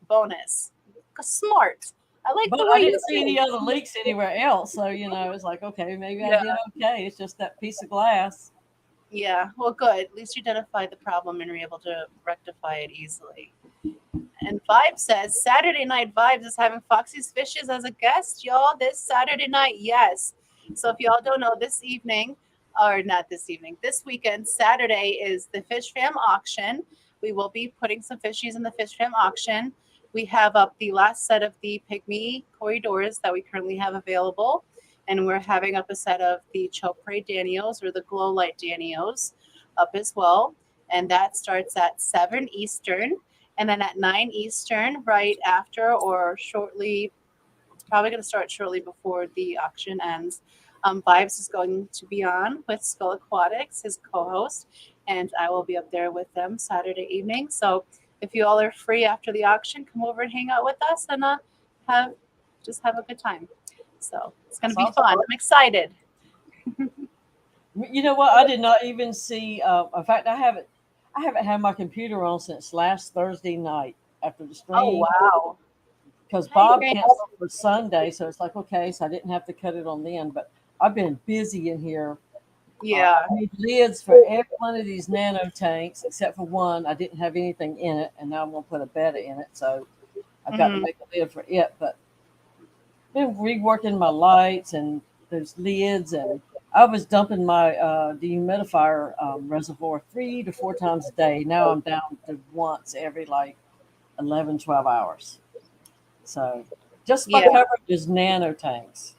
Bonus. Smart. I like but the I way you didn't see any think. other leaks anywhere else. So, it's like, okay, maybe I Yeah. did okay. It's just that piece of glass. Yeah. Well, good. At least you identified the problem and were able to rectify it easily. And Vibe says Saturday Night Vibes is having Foxy's Fishes as a guest, y'all, this Saturday night. Yes. So if y'all don't know, this evening, or not this evening, this weekend, Saturday is the Fishfam auction. We will be putting some fishies in the Fishfam auction. We have up the last set of the Pygmy corridors that we currently have available. And we're having up a set of the Chopre Danios or the Glow Light Danios up as well. And that starts at 7 Eastern. And then at 9 Eastern, right after or shortly, probably going to start shortly before the auction ends. Vibes is going to be on with Skull Aquatics, his co-host, and I will be up there with them Saturday evening. So if you all are free after the auction, come over and hang out with us and have have a good time. So it's going to be fun. I'm excited. You know what? I did not even see. In fact, I haven't had my computer on since last Thursday night after the Oh stream wow! because Bob Hey, canceled for Sunday, so it's like okay, so I didn't have to cut it on then. But I've been busy in here. yeah. I made lids for every one of these nano tanks except for one. I didn't have anything in it, and now I'm gonna put a betta in it, so I've got to Mhm. make a lid for it. But been reworking my lights and those lids, and I was dumping my dehumidifier reservoir 3 to 4 times a day. Now I'm down to once every like 11, 12 hours. So just my Yeah. coverage is nano tanks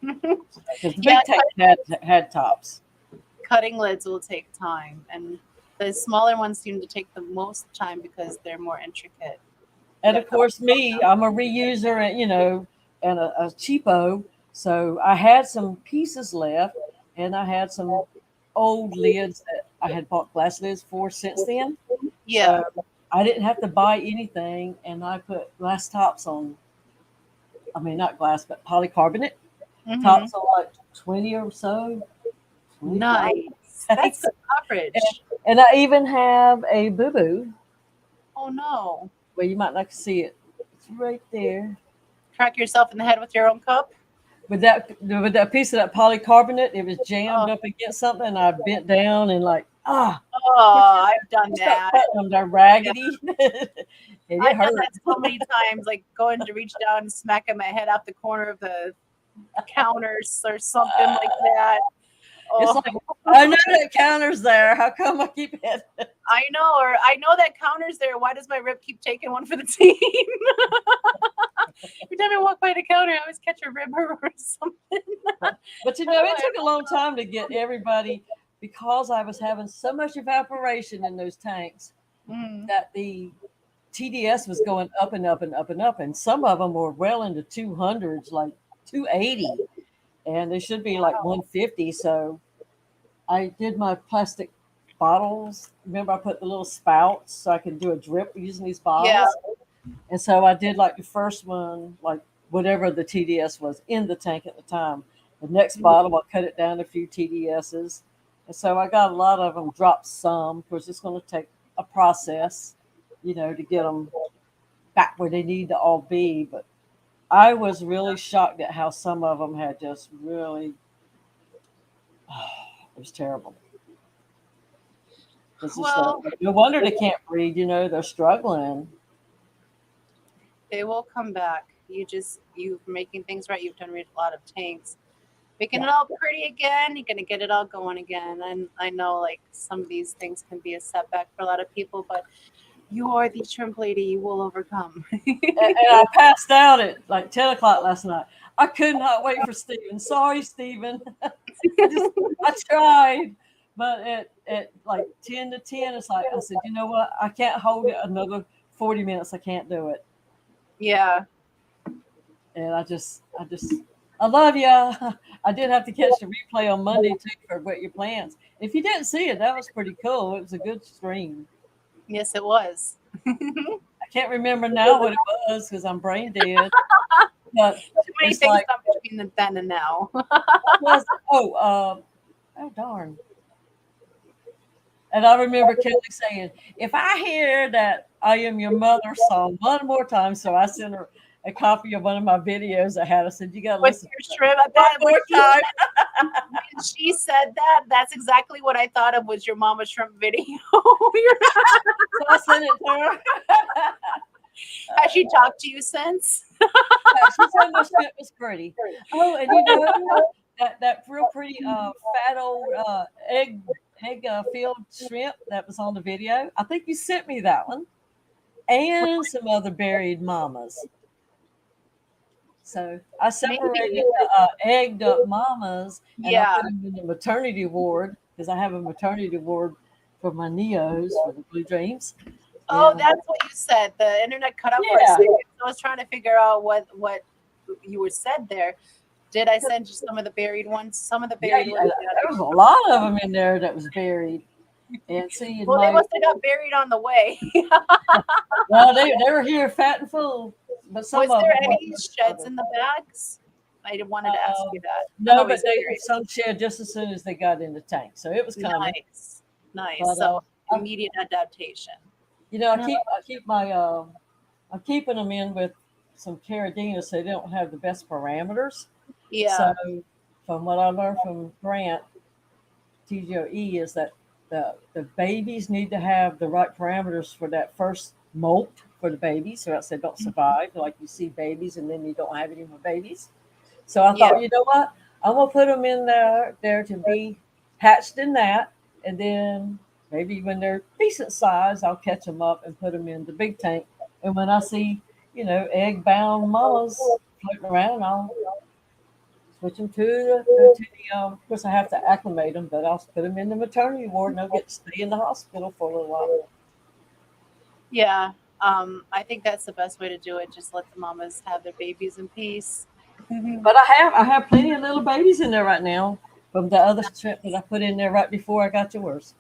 because the Yeah. big tank had tops. Cutting lids will take time, and the smaller ones seem to take the most time because they're more intricate. And of course, me, I'm a reuser, and and a cheapo. So I had some pieces left, and I had some old lids that I had bought glass lids for since then. Yeah. So I didn't have to buy anything, and I put glass tops on. I mean, not glass, but polycarbonate Hmm. tops on like 20 or so, 25. Nice. That's good coverage. And I even have a boo boo. Oh no! Well, you might not see it. It's right there. Crack yourself in the head with your own cup. With that piece of that polycarbonate, it was jammed Oh, up against something, and I bent down and like oh, I've done start that. cutting them. They're Yeah. raggedy, and it I've done hurt. that so many times, like going to reach down and smacking my head off the corner of the counters or something like that. It's Oh, like I know that counter's there. How come I keep it? I know, or I know that counter's there. Why does my rib keep taking one for the team? Every time I walk by the counter, I always catch a rib or something. But it took a long time to get everybody because I was having so much evaporation in those tanks Mm, that the TDS was going up and up and up and up, and some of them were well into 200s, like 280, and they should be like wow. 150. So I did my plastic bottles. Remember, I put the little spouts so I could do a drip using these Yeah. bottles. And so I did like the first one, like whatever the TDS was in the tank at the time. The next bottle, I cut it down to a few TDSs. And so I got a lot of them, dropped some. Of course, it's going to take a process, to get them back where they need to all be. But I was really shocked at how some of them had just really, it was terrible. It's just Well, no wonder they can't breathe. They're struggling. they will come back. You making things right. You've done a lot of tanks. Making Yeah. it all pretty again. You're gonna get it all going again. And I know like some of these things can be a setback for a lot of people, but you are the shrimp lady. You will overcome. And I passed out at like 10 o'clock last night. I could not wait for Steven. Sorry, Steven. I tried. But at like 10 to 10, it's like, I said, you know what? I can't hold it another 40 minutes. I can't do it. Yeah. And I love you. I did have to catch the replay on Monday too for What Your Plans. If you didn't see it, that was pretty cool. It was a good stream. Yes, it was. I can't remember now what it was because I'm brain dead. But Too many it's things like, come between the then and now. what was it? Oh darn. And I remember Kelly saying, if I hear that I Am Your Mother song one more time, so I sent her a copy of one of my videos I had. I said, you got to With listen your shrimp, I one bet more time. when she said that, that's exactly what I thought of was your mama shrimp video. So I sent it to her. Has she talked to you since? She said my shrimp was pretty. Oh, and that real pretty fat old egg filled shrimp that was on the video. I think you sent me that one, and some other buried mamas. So I separated Maybe. the egged up mamas and I Yeah. put them in the maternity ward because I have a maternity ward for my neos for the Blue Dreams. Oh, And that's what you said. The internet cut out for a yeah, second. I was trying to figure out what you were said there. Did I send you some of the buried ones? Some of the yeah, buried ones. there was a lot of them in there that was buried. And see, in Well, they my must have got buried on the way. well, they were here fat and full, but some Was of there them any wasn't. sheds in the bags? I wanted to ask you that. I No, know but he's they buried. some shed just as soon as they got in the tank, so it was coming. Nice, nice. But So I, immediate adaptation. you know, Uh, I keep my I'm keeping them in with some carradinas so they don't have the best parameters. Yeah. So from what I learned from Grant TGOE is that the babies need to have the right parameters for that first molt for the babies, so else they don't survive. Like you see babies and then you don't have any more babies. So I Yeah. thought, you know what? I'm gonna put them in there to be hatched in that, and then maybe when they're decent size, I'll catch them up and put them in the big tank. And when I see, egg bound mamas floating around, I'll switch them of course, I have to acclimate them, but I'll put them in the maternity ward and they'll get to stay in the hospital for a little while. Yeah. I think that's the best way to do it. Just let the mamas have their babies in peace. But I have plenty of little babies in there right now from the other shrimp that I put in there right before I got yours.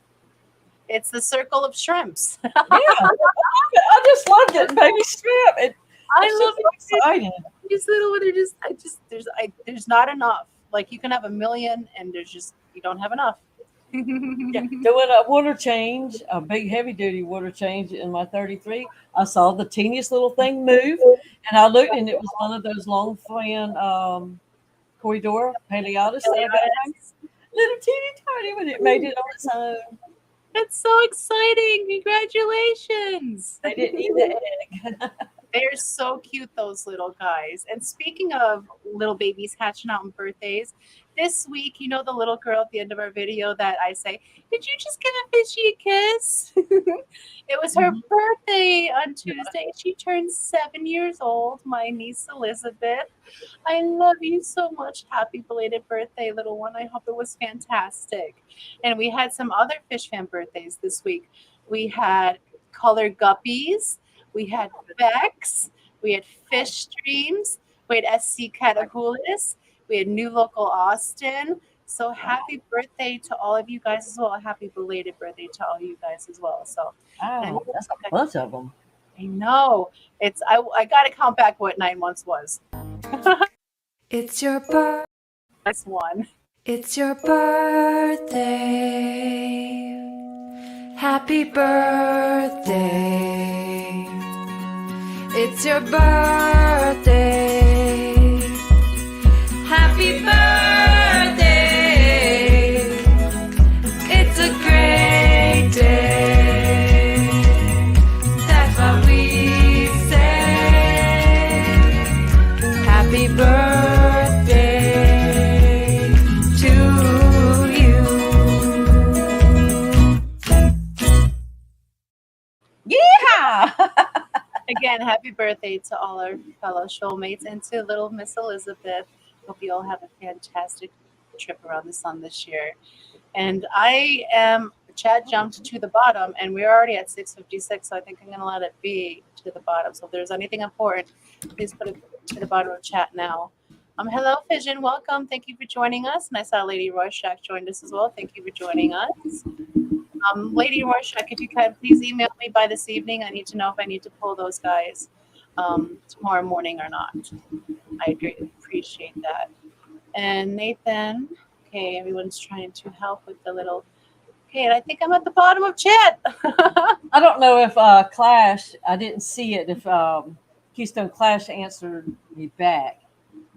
It's the circle of shrimps. Yeah, I just love getting baby shrimp. I love so exciting. these little ones. There's not enough. Like you can have a million, and you don't have enough. Yeah, doing a water change, a big heavy duty water change in my 33. I saw the teeniest little thing move, and I looked, and it was one of those long fin corridor paleatus that I got home. Little teeny tiny, but it made it on its own. That's so exciting! Congratulations! They didn't eat the egg. They're so cute, those little guys. And speaking of little babies hatching out on birthdays, this week, the little girl at the end of our video that I say, did you just give a fishy a kiss? It was her birthday on Tuesday. She turned 7 years old, my niece Elizabeth. I love you so much. Happy belated birthday, little one. I hope it was fantastic. And we had some other Fishfam birthdays this week. We had colored guppies. We had Bex, we had Fish Streams, we had SC Catahoulus, we had New Local Austin. So happy birthday to all of you guys as well. Happy belated birthday to all you guys as well. So That's a bunch of them. I know. I gotta count back what 9 months was. It's your birthday. That's one. It's your birthday. Happy birthday. It's your birthday. Happy birthday. It's a great day. That's what we say. Happy birthday to you. Yeah. Again, happy birthday to all our fellow shoalmates and to little Miss Elizabeth. Hope you all have a fantastic trip around the sun this year. And Chad jumped to the bottom, and we're already at 6:56, so I think I'm going to let it be to the bottom. So if there's anything important, please put it to the bottom of chat now. Hello, Fission. Welcome. Thank you for joining us. And I saw Lady Rorschach joined us as well. Thank you for joining us. Lady Rorschach, if you can, please email me by this evening. I need to know if I need to pull those guys tomorrow morning or not. I appreciate that. And Nathan, okay, everyone's trying to help with the little. Okay, and I think I'm at the bottom of chat. I don't know if Clash, I didn't see it, if Keystone Clash answered me back.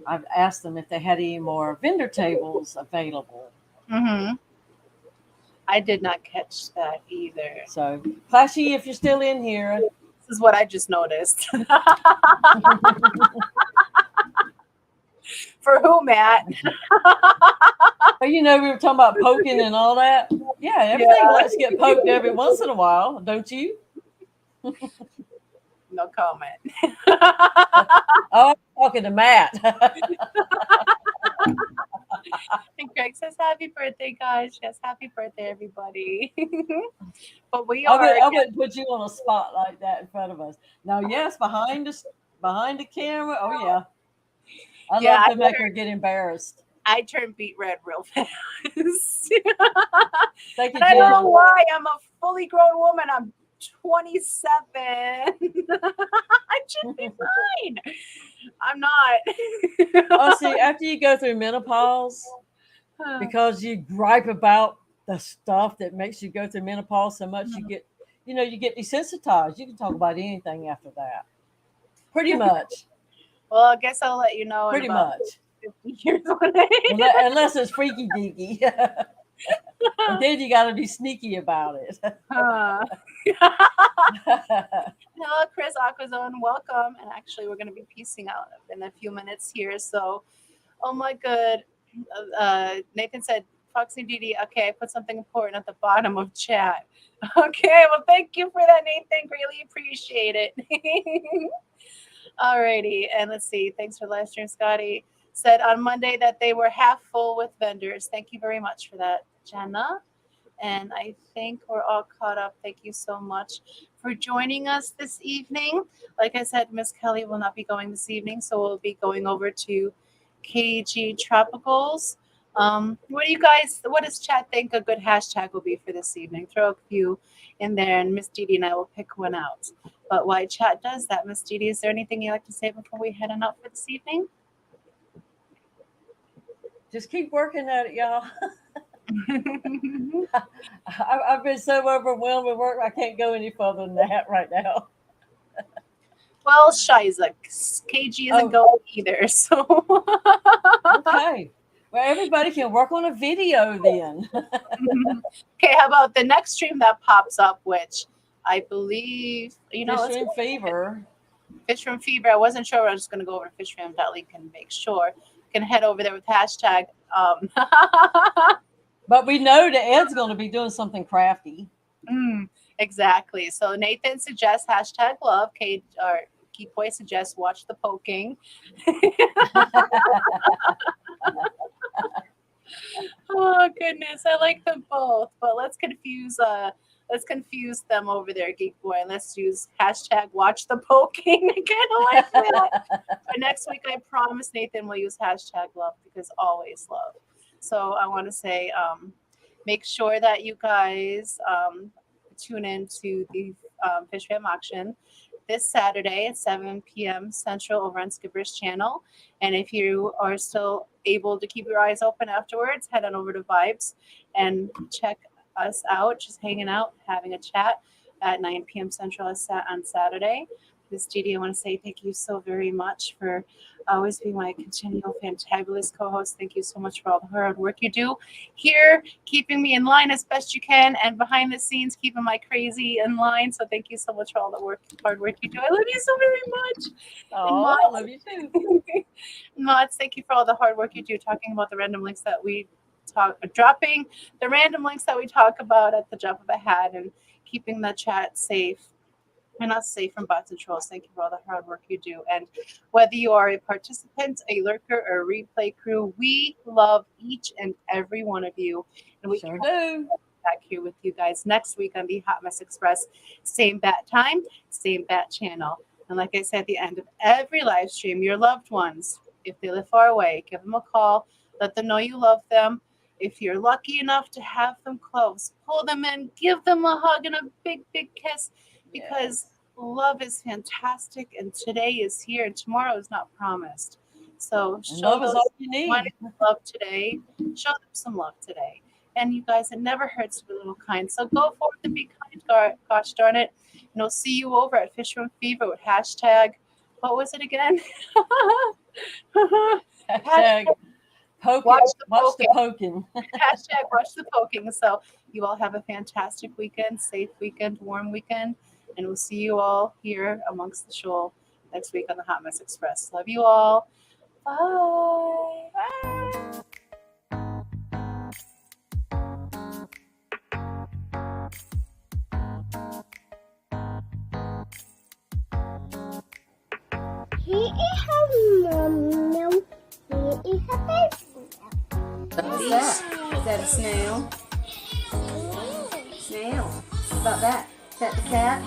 I've asked them if they had any more vendor tables available. Mm-hmm. I did not catch that either. So, Clashy, if you're still in here. This is what I just noticed. For who, Matt? We were talking about poking and all that. Yeah, everything lets get poked every once in a while, don't you? No comment. Oh, Talking to Matt. And Greg says, "Happy birthday, guys." Yes, happy birthday, everybody. But we I are. wouldn't put you on a spot like that in front of us. Now, yes, behind the camera. Oh yeah, I Yeah, love to make her get embarrassed. I turned beet red real fast. Thank you, And I don't know Jenny. why. I'm a fully grown woman. I'm 27. I should be fine. I'm not. Oh, see, after you go through menopause, because you gripe about the stuff that makes you go through menopause so much, you get desensitized. You can talk about anything after that. Pretty much. Well, I guess I'll let you know in Pretty about much. 50 years when I. Unless it's freaky deaky. And then you got to be sneaky about it. Hello, Chris Aquazone. Welcome. And actually, we're going to be piecing out in a few minutes here. So, oh my good. Nathan said, Foxy Didi, okay, I put something important at the bottom of chat. Okay, well, thank you for that, Nathan. Greatly appreciate it. Alrighty, and let's see. Thanks for the live stream, Scotty. Said on Monday that they were half full with vendors. Thank you very much for that, Jenna. And I think we're all caught up. Thank you so much for joining us this evening. Like I said, Miss Kelly will not be going this evening, so we'll be going over to KG Tropicals. What does chat think a good hashtag will be for this evening? Throw a few in there, and Miss Didi and I will pick one out. But while chat does that, Miss Didi, is there anything you'd like to say before we head on out for this evening? Just keep working at it, y'all. I've been so overwhelmed with work, I can't go any further than that right now. Well, Shiza, KG isn't going either, so. Okay. Well, everybody can work on a video then. Okay, how about the next stream that pops up, which I believe, Fishfam Fever. Fishfam Fever. I wasn't sure. I was just going to go over to fishfam.link and make sure. You can head over there with hashtag. But we know that Ed's going to be doing something crafty. Exactly. So Nathan suggests hashtag love. Kate or Keith Boy suggests watch the poking. Oh goodness, I like them both. But let's confuse them over there, Geek Boy, and let's use hashtag watch the poking. I kind of like that. But next week, I promise Nathan will use hashtag love because always love. So I want to say, make sure that you guys tune in to the Fishfam auction this Saturday at 7 p.m. Central over on Skipper's channel. And if you are still able to keep your eyes open afterwards, head on over to Vibes and check us out, just hanging out, having a chat at 9 p.m. Central on Saturday. Miss Didi, I want to say thank you so very much for always being my continual fantabulous co-host. Thank you so much for all the hard work you do here, keeping me in line as best you can, and behind the scenes, keeping my crazy in line. So thank you so much for all the hard work you do. I love you so very much. Oh, I love you too. Mods, thank you for all the hard work you do talking about the random links that we dropping the random links that we talk about at the drop of a hat and keeping the chat safe. And us safe from bots and trolls. Thank you for all the hard work you do. And whether you are a participant, a lurker, or a replay crew, we love each and every one of you. And we sure do. Back here with you guys next week on the Hot Mess Express. Same bat time, same bat channel. And like I said at the end of every live stream, your loved ones, if they live far away, give them a call. Let them know you love them. If you're lucky enough to have them close, pull them in, give them a hug and a big, big kiss. Because love is fantastic, and today is here, and tomorrow is not promised. So show love is all you need. Love today. Show them some love today. And you guys, it never hurts to be a little kind. So go forward and be kind. Gosh darn it. And I'll see you over at Fishfam Fever with hashtag. What was it again? Hashtag watch the poking. Hashtag watch the poking. So you all have a fantastic weekend, safe weekend, warm weekend. And we'll see you all here amongst the shoal next week on the Hot Mess Express. Love you all. Bye. Bye. He What's that? Is that a snail? Snail. What about that? Is that the cat?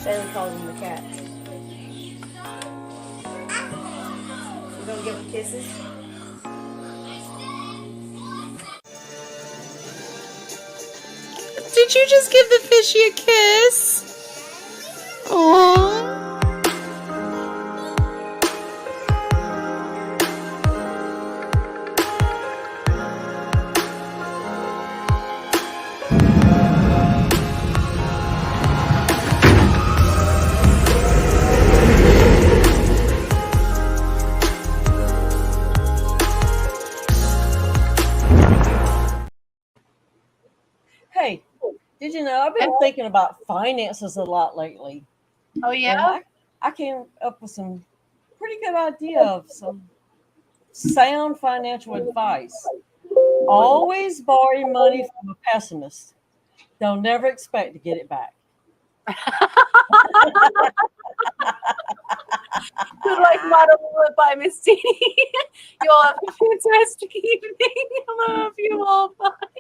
Bailey calls them the cats. You gonna give them kisses? Did you just give the fishy a kiss? Aww. Hey, did you know I've been thinking about finances a lot lately? Oh, And yeah? I came up with some pretty good idea of some sound financial advice. Always borrow money from a pessimist. They'll never expect to get it back. Good life motto by Miss Didi. You all have a fantastic evening. I love you all. Bye.